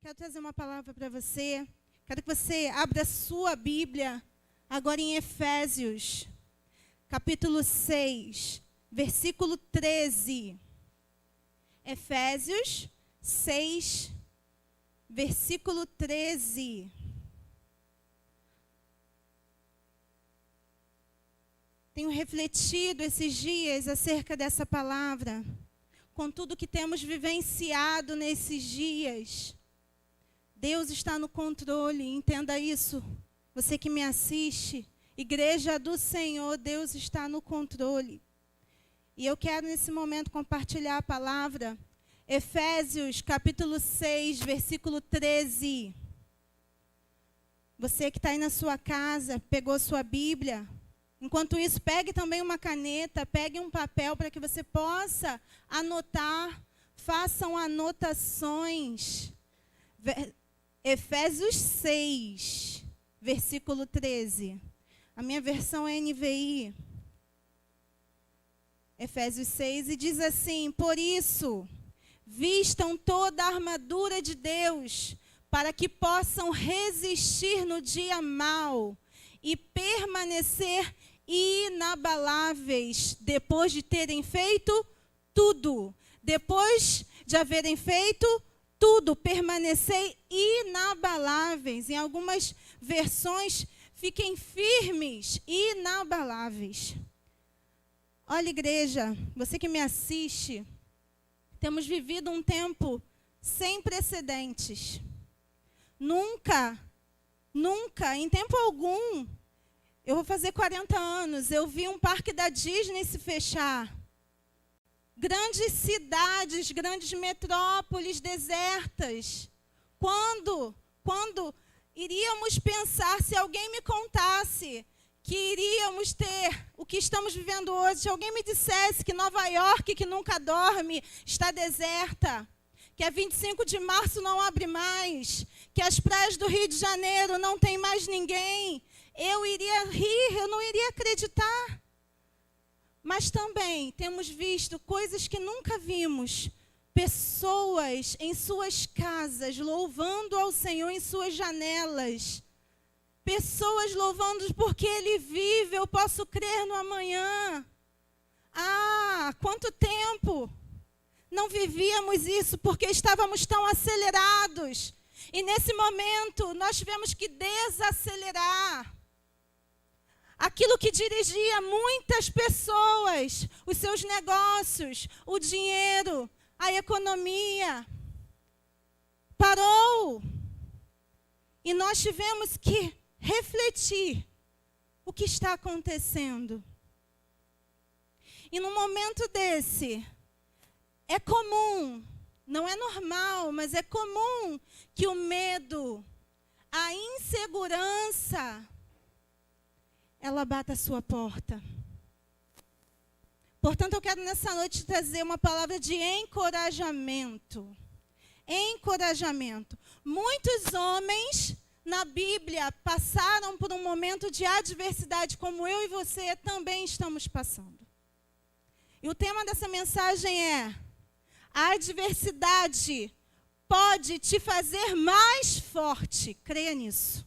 Quero trazer uma palavra para você. Quero que você abra a sua Bíblia agora em Efésios, capítulo 6, versículo 13. Efésios 6, versículo 13. Tenho refletido esses dias acerca dessa palavra, com tudo que temos vivenciado nesses dias. Deus está no controle, entenda isso. Você que me assiste, Igreja do Senhor, Deus está no controle. E eu quero nesse momento compartilhar a palavra, Efésios capítulo 6, versículo 13. Você que está aí na sua casa, pegou sua Bíblia. Enquanto isso, pegue também uma caneta, pegue um papel para que você possa anotar, façam anotações. Efésios 6, versículo 13. A minha versão é NVI. Efésios 6, e diz assim: por isso, vistam toda a armadura de Deus, para que possam resistir no dia mau e permanecer inabaláveis depois de terem feito tudo. Depois de haverem feito tudo, permanecer inabaláveis. Em algumas versões, fiquem firmes, inabaláveis. Olha, igreja, você que me assiste, temos vivido um tempo sem precedentes. Nunca, em tempo algum, eu vou fazer 40 anos, eu vi um parque da Disney se fechar. Grandes cidades, grandes metrópoles desertas. Quando iríamos pensar, se alguém me contasse que iríamos ter o que estamos vivendo hoje, se alguém me dissesse que Nova York, que nunca dorme, está deserta, que a 25 de março não abre mais, que as praias do Rio de Janeiro não tem mais ninguém, eu iria rir, eu não iria acreditar. Mas também temos visto coisas que nunca vimos. Pessoas em suas casas, louvando ao Senhor em suas janelas. Pessoas louvando porque Ele vive, eu posso crer no amanhã. Ah, quanto tempo não vivíamos isso porque estávamos tão acelerados. E nesse momento nós tivemos que desacelerar. Aquilo que dirigia muitas pessoas, os seus negócios, o dinheiro, a economia, parou. E nós tivemos que refletir o que está acontecendo. E num momento desse, é comum, não é normal, mas é comum que o medo, a insegurança, ela bata a sua porta. Portanto, eu quero nessa noite trazer uma palavra de encorajamento. Encorajamento. Muitos homens na Bíblia passaram por um momento de adversidade, como eu e você também estamos passando. E o tema dessa mensagem é: a adversidade pode te fazer mais forte. Creia nisso.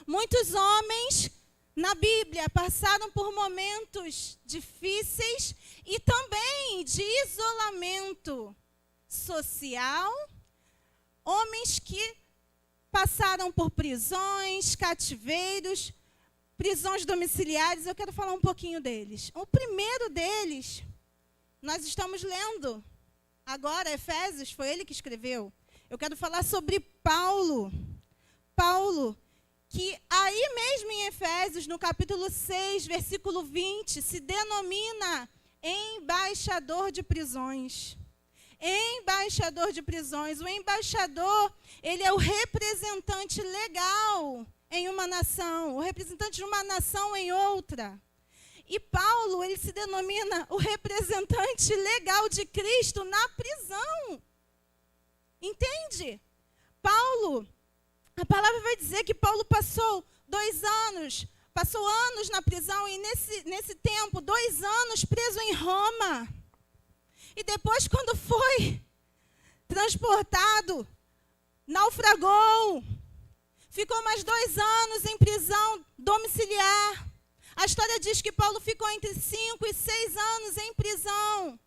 Muitos homens na Bíblia passaram por momentos difíceis e também de isolamento social. Homens que passaram por prisões, cativeiros, prisões domiciliares. Eu quero falar um pouquinho deles. O primeiro deles, nós estamos lendo agora, Efésios, foi ele que escreveu. Eu quero falar sobre Paulo. Paulo, que aí mesmo em Efésios, no capítulo 6, versículo 20, se denomina embaixador de prisões. Embaixador de prisões. O embaixador, ele é o representante legal em uma nação, o representante de uma nação em outra. E Paulo, ele se denomina o representante legal de Cristo na prisão. Entende? Paulo, a palavra vai dizer que Paulo passou anos na prisão e nesse tempo, 2 anos preso em Roma. E depois, quando foi transportado naufragou, ficou mais 2 anos em prisão domiciliar. A história diz que Paulo ficou entre 5 e 6 anos em prisão.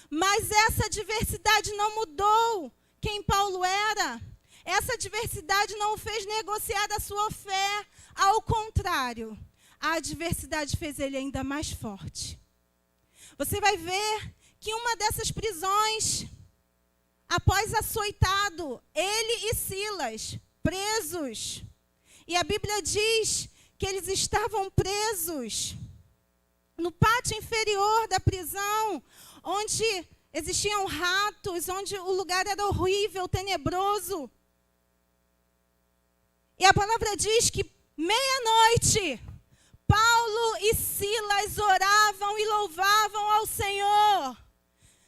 Mas essa adversidade não mudou quem Paulo era. Essa adversidade não o fez negociar a sua fé. Ao contrário, a adversidade fez ele ainda mais forte. Você vai ver que uma dessas prisões, após açoitado, ele e Silas, presos. E a Bíblia diz que eles estavam presos no pátio inferior da prisão, onde existiam ratos, onde o lugar era horrível, tenebroso. E a palavra diz que meia-noite, Paulo e Silas oravam e louvavam ao Senhor.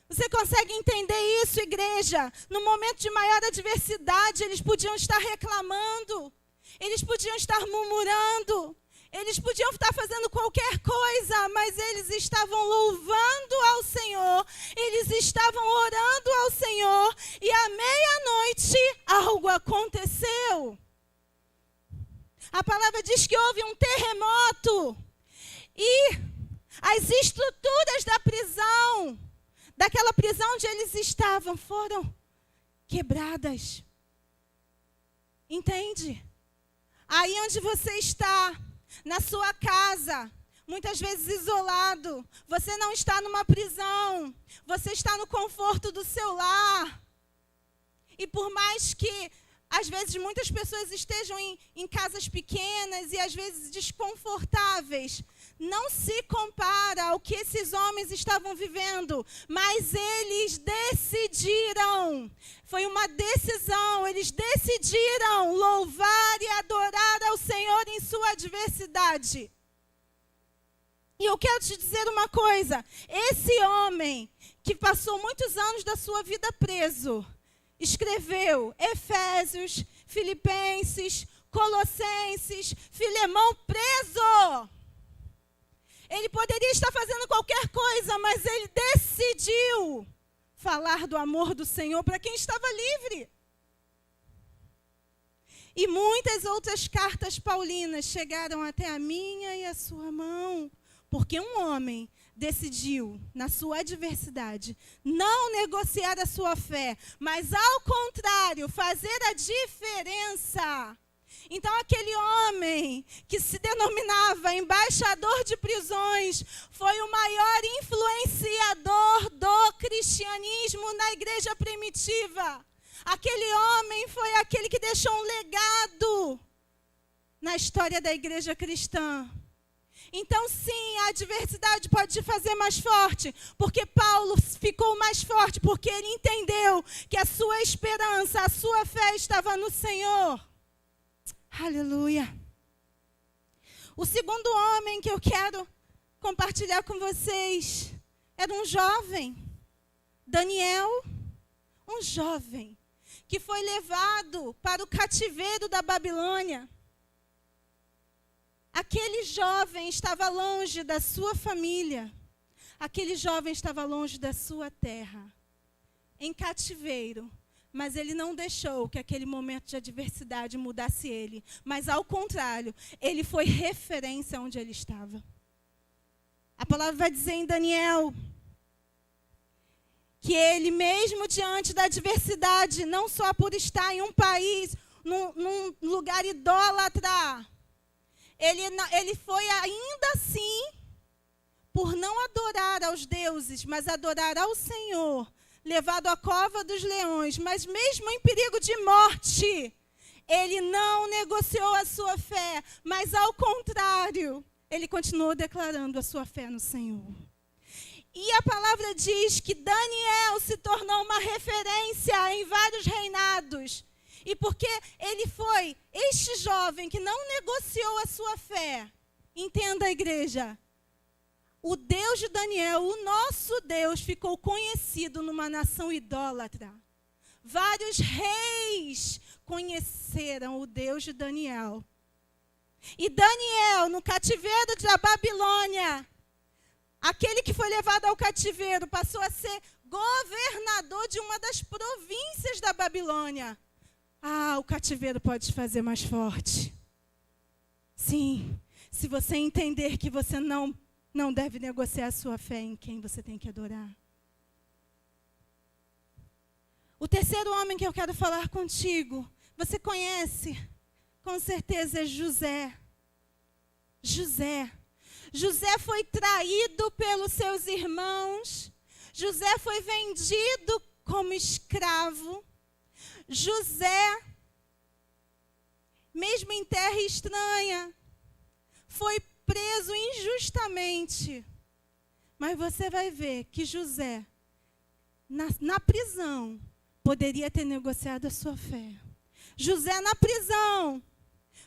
Você consegue entender isso, igreja? No momento de maior adversidade, eles podiam estar reclamando, eles podiam estar murmurando, eles podiam estar fazendo qualquer coisa, mas eles estavam louvando ao Senhor, eles estavam orando ao Senhor, e à meia-noite algo aconteceu. A palavra diz que houve um terremoto e as estruturas da prisão, daquela prisão onde eles estavam, foram quebradas. Entende? Aí onde você está, na sua casa, muitas vezes isolado, você não está numa prisão, você está no conforto do seu lar. E por mais que às vezes muitas pessoas estejam em casas pequenas e às vezes desconfortáveis, não se compara ao que esses homens estavam vivendo, mas eles decidiram, foi uma decisão, eles decidiram louvar e adorar ao Senhor em sua adversidade. E eu quero te dizer uma coisa, esse homem que passou muitos anos da sua vida preso, escreveu Efésios, Filipenses, Colossenses, Filemão preso. Ele poderia estar fazendo qualquer coisa, mas ele decidiu falar do amor do Senhor para quem estava livre. E muitas outras cartas paulinas chegaram até a minha e a sua mão, porque um homem decidiu, na sua adversidade, não negociar a sua fé, mas, ao contrário, fazer a diferença. Então, aquele homem que se denominava embaixador de prisões foi o maior influenciador do cristianismo na igreja primitiva. Aquele homem foi aquele que deixou um legado na história da igreja cristã. Então, sim, a adversidade pode te fazer mais forte, porque Paulo ficou mais forte, porque ele entendeu que a sua esperança, a sua fé estava no Senhor. Aleluia. O segundo homem que eu quero compartilhar com vocês era um jovem, Daniel, um jovem que foi levado para o cativeiro da Babilônia. Aquele jovem estava longe da sua família, aquele jovem estava longe da sua terra, em cativeiro. Mas ele não deixou que aquele momento de adversidade mudasse ele. Mas, ao contrário, ele foi referência onde ele estava. A palavra vai dizer em Daniel que ele, mesmo diante da adversidade, não só por estar em um país, num lugar idólatra, ele foi ainda assim, por não adorar aos deuses, mas adorar ao Senhor, levado à cova dos leões, mas mesmo em perigo de morte, ele não negociou a sua fé, mas ao contrário, ele continuou declarando a sua fé no Senhor. E a palavra diz que Daniel se tornou uma referência em vários reinados. E porque ele foi este jovem que não negociou a sua fé, entenda a igreja, o Deus de Daniel, o nosso Deus, ficou conhecido numa nação idólatra. Vários reis conheceram o Deus de Daniel. E Daniel, no cativeiro da Babilônia, aquele que foi levado ao cativeiro, passou a ser governador de uma das províncias da Babilônia. o cativeiro pode te fazer mais forte. Sim, se você entender que você não deve negociar a sua fé em quem você tem que adorar. O terceiro homem que eu quero falar contigo, você conhece, com certeza, é José. José foi traído pelos seus irmãos. José foi vendido como escravo. José, mesmo em terra estranha, foi preso injustamente. Mas você vai ver que José, na prisão, poderia ter negociado a sua fé. José, na prisão,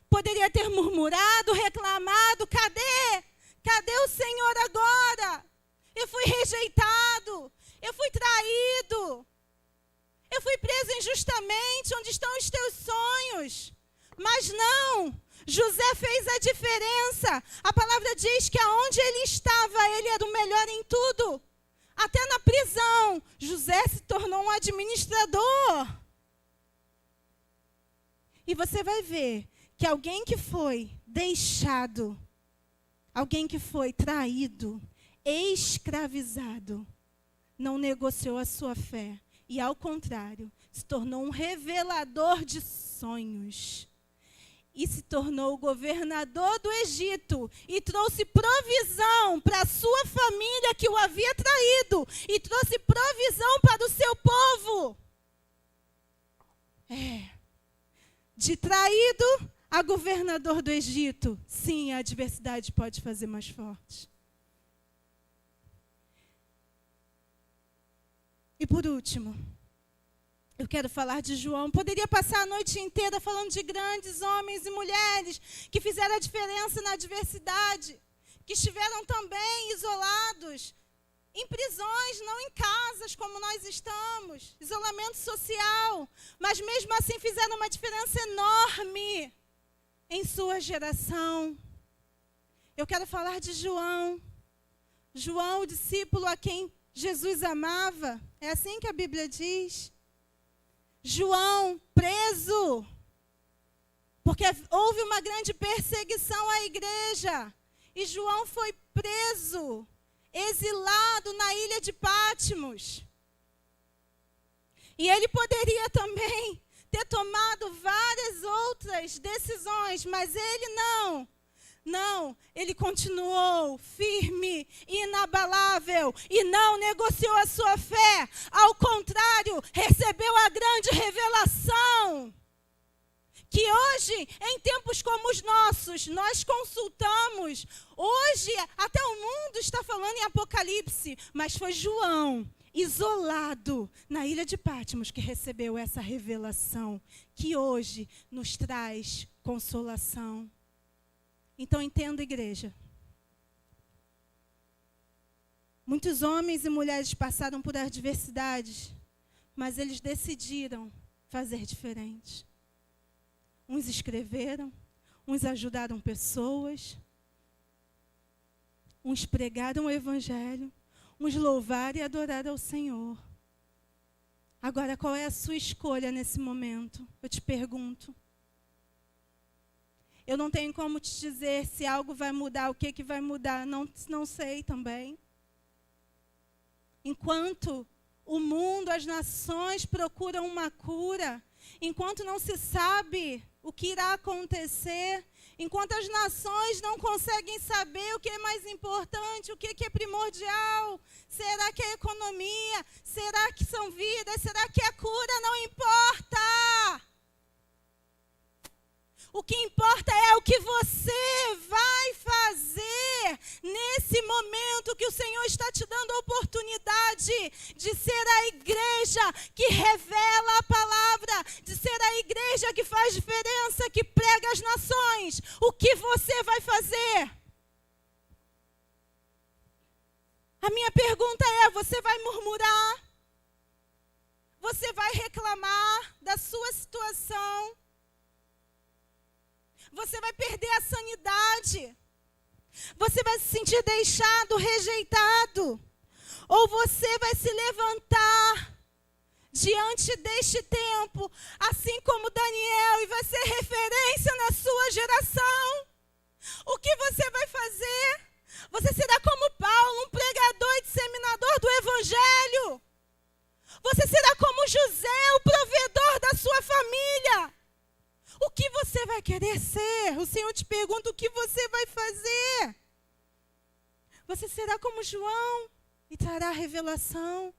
poderia ter murmurado, reclamado: cadê o Senhor agora? Eu fui rejeitado, eu fui traído, eu fui preso injustamente. Onde estão os teus sonhos? Mas não, José fez a diferença. A palavra diz que aonde ele estava, ele era o melhor em tudo. Até na prisão, José se tornou um administrador. E você vai ver que alguém que foi deixado, alguém que foi traído, escravizado, não negociou a sua fé. E, ao contrário, se tornou um revelador de sonhos. E se tornou o governador do Egito. E trouxe provisão para a sua família que o havia traído. E trouxe provisão para o seu povo. De traído a governador do Egito. Sim, a adversidade pode fazer mais forte. E por último, eu quero falar de João. Poderia passar a noite inteira falando de grandes homens e mulheres que fizeram a diferença na adversidade, que estiveram também isolados, em prisões, não em casas como nós estamos, isolamento social, mas mesmo assim fizeram uma diferença enorme em sua geração. Eu quero falar de João. João, o discípulo a quem Jesus amava. É assim que a Bíblia diz. João, preso, porque houve uma grande perseguição à igreja. E João foi preso, exilado na ilha de Patmos. E ele poderia também ter tomado várias outras decisões, mas ele não. Não, ele continuou firme, inabalável, e não negociou a sua fé. Ao contrário, recebeu a grande revelação. Que hoje, em tempos como os nossos, nós consultamos. Hoje, até o mundo está falando em Apocalipse, mas foi João, isolado na ilha de Patmos, que recebeu essa revelação, que hoje nos traz consolação. Então, entenda, igreja. Muitos homens e mulheres passaram por adversidades, mas eles decidiram fazer diferente. Uns escreveram, uns ajudaram pessoas, uns pregaram o evangelho, uns louvaram e adoraram ao Senhor. Agora, qual é a sua escolha nesse momento? Eu te pergunto. Eu não tenho como te dizer se algo vai mudar, o que vai mudar, não sei também. Enquanto o mundo, as nações procuram uma cura, enquanto não se sabe o que irá acontecer, enquanto as nações não conseguem saber o que é mais importante, o que é primordial, será que é a economia, será que são vidas, será que a cura? Não importa. O que importa é o que você vai fazer nesse momento que o Senhor está te dando a oportunidade de ser a igreja que revela a palavra, de ser a igreja que faz diferença, que prega as nações. O que você vai fazer? A minha pergunta é: você vai murmurar? Você vai reclamar da sua situação? Você vai perder a sanidade. Você vai se sentir deixado, rejeitado. Ou você vai se levantar diante deste tempo, assim como Daniel, e vai ser referência na sua geração. O que você vai fazer? Você será como Paulo, um pregador e disseminador do Evangelho. Você será como José, o provedor da sua família. O que você vai querer ser? O Senhor te pergunta o que você vai fazer. Você será como João e trará revelação.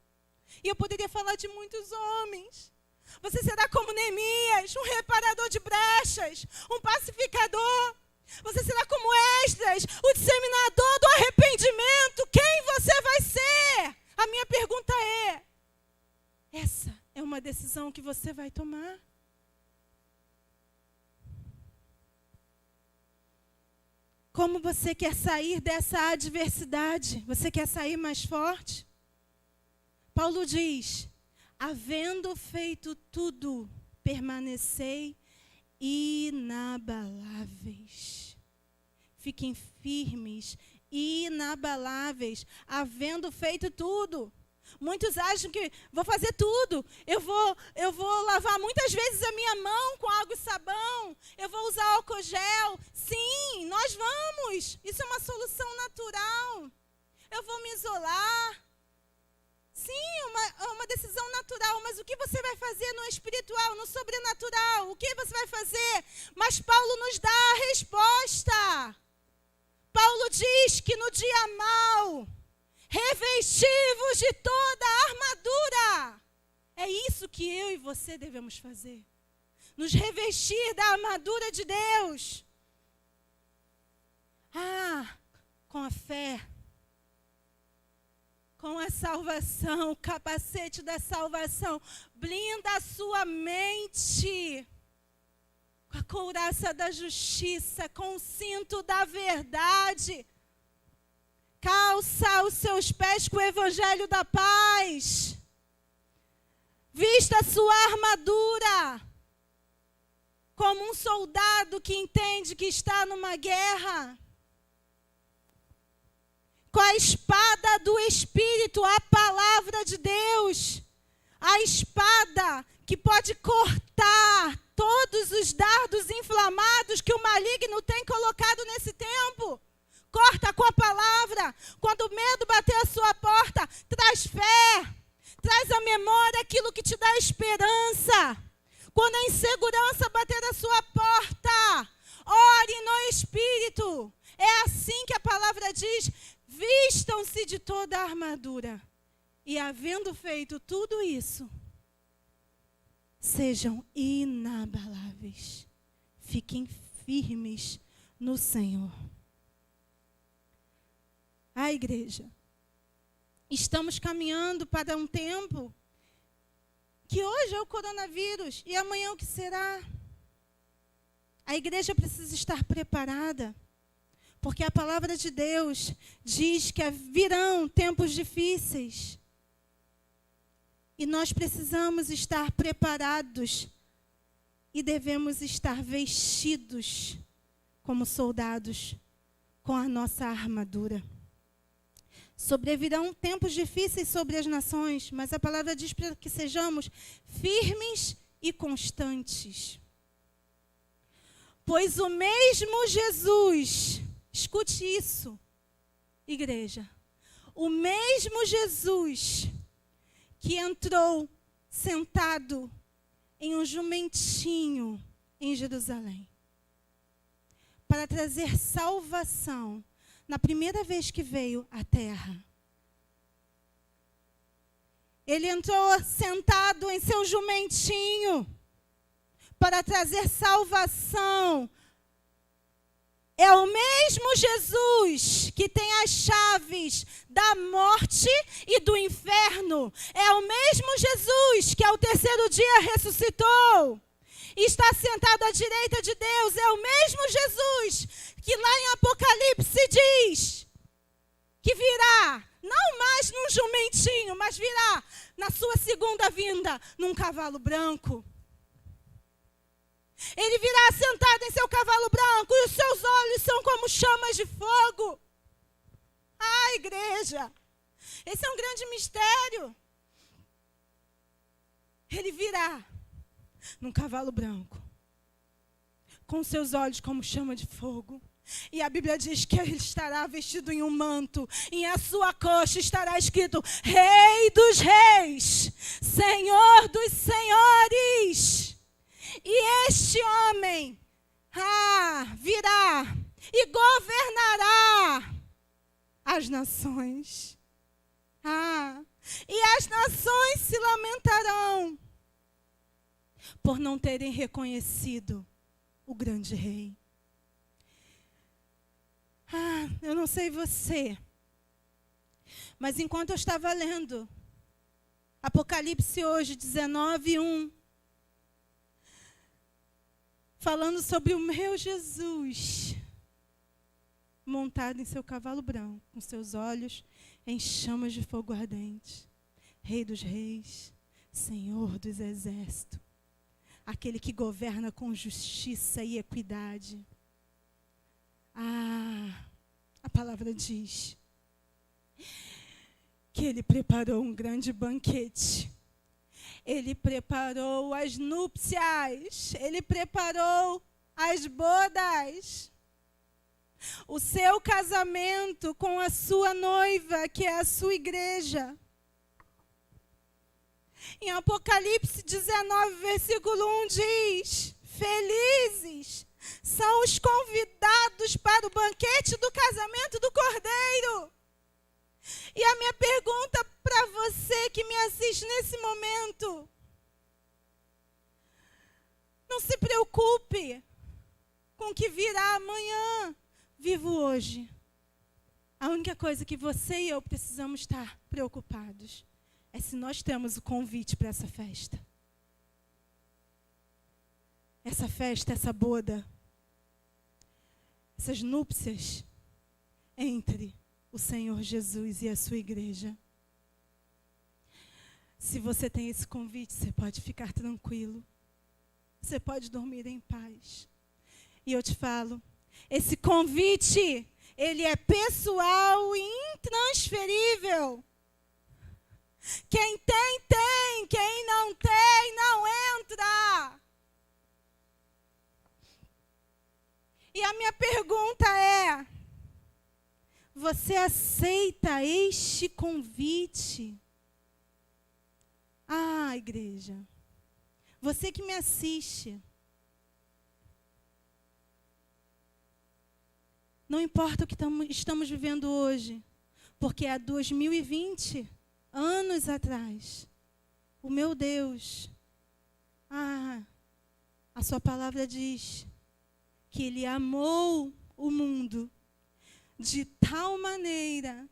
E eu poderia falar de muitos homens. Você será como Neemias, um reparador de brechas, um pacificador. Você será como Esdras, o disseminador do arrependimento. Quem você vai ser? A minha pergunta é: essa é uma decisão que você vai tomar. Como você quer sair dessa adversidade? Você quer sair mais forte? Paulo diz: havendo feito tudo, permanecei inabaláveis. Fiquem firmes, inabaláveis, havendo feito tudo. Muitos acham que vou fazer tudo. Eu vou lavar muitas vezes a minha mão com água e sabão. Eu vou usar álcool gel. Sim, nós vamos. Isso é uma solução natural. Eu vou me isolar. Sim, é uma decisão natural. Mas o que você vai fazer no espiritual, no sobrenatural? O que você vai fazer? Mas Paulo nos dá a resposta. Paulo diz que no dia mau, revesti-vos de toda a armadura. É isso que eu e você devemos fazer. Nos revestir da armadura de Deus. Com a fé. Com a salvação, o capacete da salvação. Blinda a sua mente. Com a couraça da justiça, com o cinto da verdade. Calça os seus pés com o evangelho da paz. Vista a sua armadura. Como um soldado que entende que está numa guerra. Com a espada do Espírito, a palavra de Deus. A espada que pode cortar todos os dardos inflamados que o maligno tem colocado nesse tempo. Corta com a palavra. Quando o medo bater a sua porta, traz fé. Traz à memória aquilo que te dá esperança. Quando a insegurança bater a sua porta, ore no Espírito. É assim que a palavra diz: vistam-se de toda a armadura. E havendo feito tudo isso, sejam inabaláveis. Fiquem firmes no Senhor. Igreja, estamos caminhando para um tempo que hoje é o coronavírus e amanhã o que será? A igreja precisa estar preparada, porque a palavra de Deus diz que virão tempos difíceis. E nós precisamos estar preparados e devemos estar vestidos como soldados com a nossa armadura. Sobrevirão tempos difíceis sobre as nações, mas a palavra diz para que sejamos firmes e constantes. Pois o mesmo Jesus, escute isso, igreja, o mesmo Jesus que entrou sentado em um jumentinho em Jerusalém, para trazer salvação, na primeira vez que veio à terra. Ele entrou sentado em seu jumentinho para trazer salvação. É o mesmo Jesus que tem as chaves da morte e do inferno. É o mesmo Jesus que ao terceiro dia ressuscitou. E está sentado à direita de Deus. É o mesmo Jesus que lá em Apocalipse diz que virá, não mais num jumentinho, mas virá na sua segunda vinda num cavalo branco. Ele virá sentado em seu cavalo branco e os seus olhos são como chamas de fogo. Igreja, esse é um grande mistério. Ele virá num cavalo branco, com seus olhos como chama de fogo. E a Bíblia diz que ele estará vestido em um manto, e a sua coxa estará escrito Rei dos Reis, Senhor dos Senhores. E este homem virá e governará as nações. E as nações se lamentarão por não terem reconhecido o grande rei. Eu não sei você, mas enquanto eu estava lendo Apocalipse hoje, 19:1, falando sobre o meu Jesus, montado em seu cavalo branco, com seus olhos em chamas de fogo ardente, Rei dos Reis, Senhor dos Exércitos, aquele que governa com justiça e equidade. A palavra diz que ele preparou um grande banquete. Ele preparou as núpcias. Ele preparou as bodas. O seu casamento com a sua noiva, que é a sua igreja. Em Apocalipse 19, versículo 1 diz: felizes são os convidados para o banquete do casamento do Cordeiro. E a minha pergunta para você que me assiste nesse momento: não se preocupe com o que virá amanhã. Vivo hoje. A única coisa que você e eu precisamos estar preocupados é se nós temos o convite para essa festa. Essa festa, essa boda, essas núpcias entre o Senhor Jesus e a sua igreja. Se você tem esse convite, você pode ficar tranquilo. Você pode dormir em paz. E eu te falo, esse convite, ele é pessoal e intransferível. Quem tem, tem. Quem não tem, não entra. E a minha pergunta é: você aceita este convite? Igreja, você que me assiste, não importa o que estamos vivendo hoje, porque há 2020 anos atrás, o meu Deus, a sua palavra diz que Ele amou o mundo de tal maneira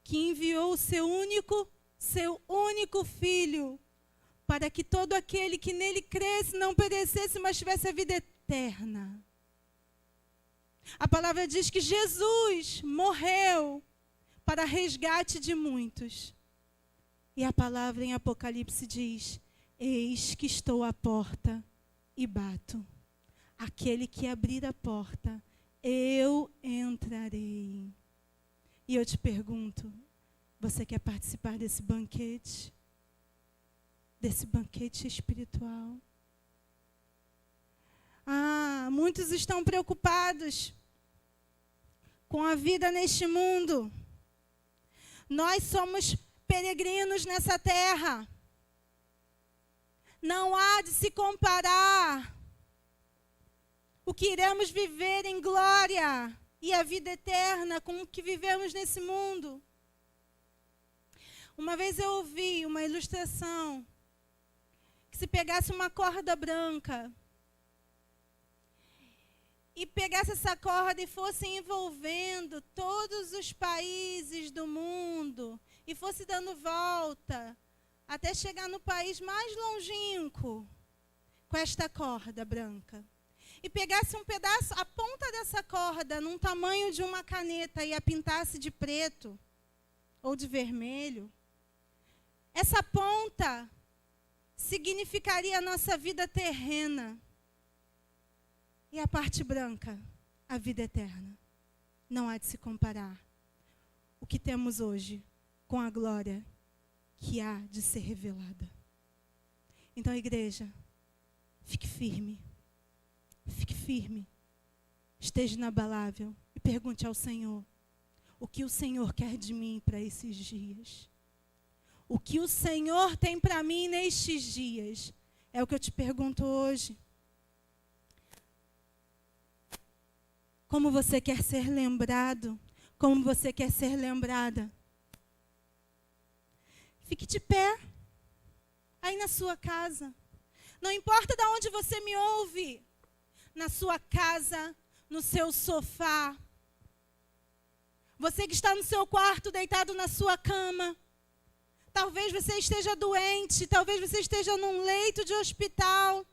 que enviou o seu único Filho, para que todo aquele que nele cresce não perecesse, mas tivesse a vida eterna. A palavra diz que Jesus morreu para resgate de muitos. E a palavra em Apocalipse diz: eis que estou à porta e bato. Aquele que abrir a porta, eu entrarei. E eu te pergunto, você quer participar desse banquete? Desse banquete espiritual? Muitos estão preocupados com a vida neste mundo. Nós somos peregrinos nessa terra. Não há de se comparar o que iremos viver em glória e a vida eterna com o que vivemos nesse mundo. Uma vez eu ouvi uma ilustração que se pegasse uma corda branca e pegasse essa corda e fosse envolvendo todos os países do mundo e fosse dando volta até chegar no país mais longínquo com esta corda branca. E pegasse um pedaço, a ponta dessa corda, num tamanho de uma caneta e a pintasse de preto ou de vermelho, essa ponta significaria a nossa vida terrena. E a parte branca, a vida eterna. Não há de se comparar o que temos hoje com a glória que há de ser revelada. Então, igreja, fique firme. Fique firme. Esteja inabalável e pergunte ao Senhor: o que o Senhor quer de mim para esses dias? O que o Senhor tem para mim nestes dias? É o que eu te pergunto hoje. Como você quer ser lembrado? Como você quer ser lembrada? Fique de pé, aí na sua casa. Não importa de onde você me ouve. Na sua casa, no seu sofá. Você que está no seu quarto, deitado na sua cama. Talvez você esteja doente, talvez você esteja num leito de hospital.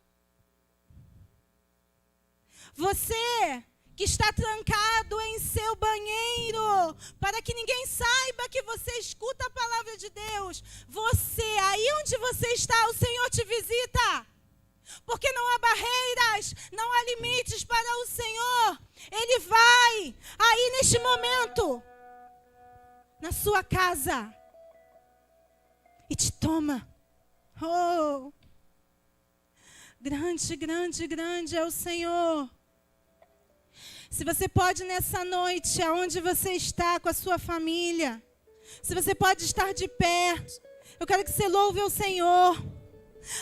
Você que está trancado em seu banheiro, para que ninguém saiba que você escuta a palavra de Deus. Você, aí onde você está, o Senhor te visita. Porque não há barreiras, não há limites para o Senhor. Ele vai aí neste momento, na sua casa, e te toma. Oh, grande, grande, grande é o Senhor. Se você pode nessa noite, aonde você está com a sua família, se você pode estar de pé, eu quero que você louve ao Senhor.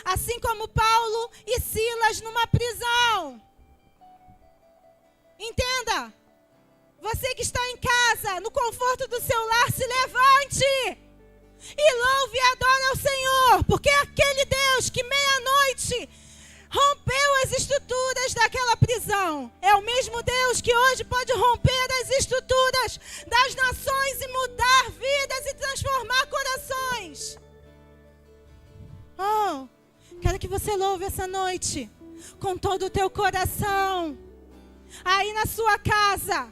Assim como Paulo e Silas numa prisão. Entenda. Você que está em casa, no conforto do seu lar, se levante. E louve e adore ao Senhor. Porque é aquele Deus que meia-noite rompeu as estruturas daquela prisão. É o mesmo Deus que hoje pode romper as estruturas das nações e mudar vidas e transformar corações. Oh, quero que você louve essa noite com todo o teu coração. Aí na sua casa,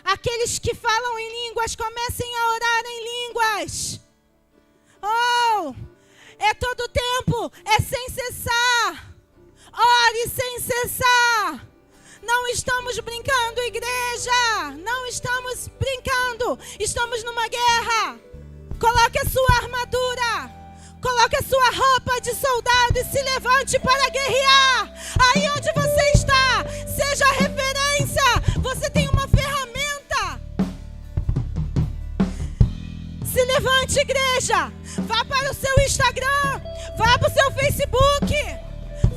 aqueles que falam em línguas, comecem a orar em línguas. Oh, é todo tempo, é sem cessar. Ore sem cessar. Não estamos brincando, igreja. Não estamos brincando. Estamos numa guerra. Coloque a sua armadura. Coloque a sua roupa de soldado e se levante para guerrear. Aí onde você está, seja a referência. Você tem uma ferramenta. Se levante, igreja. Vá para o seu Instagram. Vá para o seu Facebook.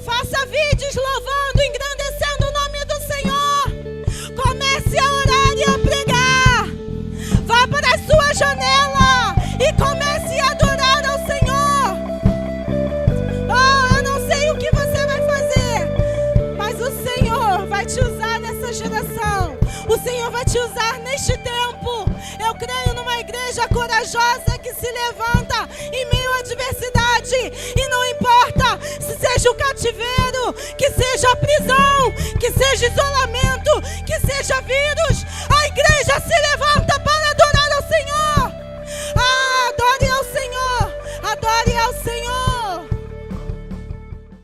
Faça vídeos louvando, engrandecendo o nome do Senhor. Comece a orar e a pregar. Vá para a sua janela e comece a adorar ao Senhor. Vai te usar nessa geração. O Senhor vai te usar neste tempo. Eu creio numa igreja corajosa que se levanta em meio à adversidade. E não importa se seja o cativeiro, que seja a prisão, que seja isolamento, que seja vírus, a igreja se levanta.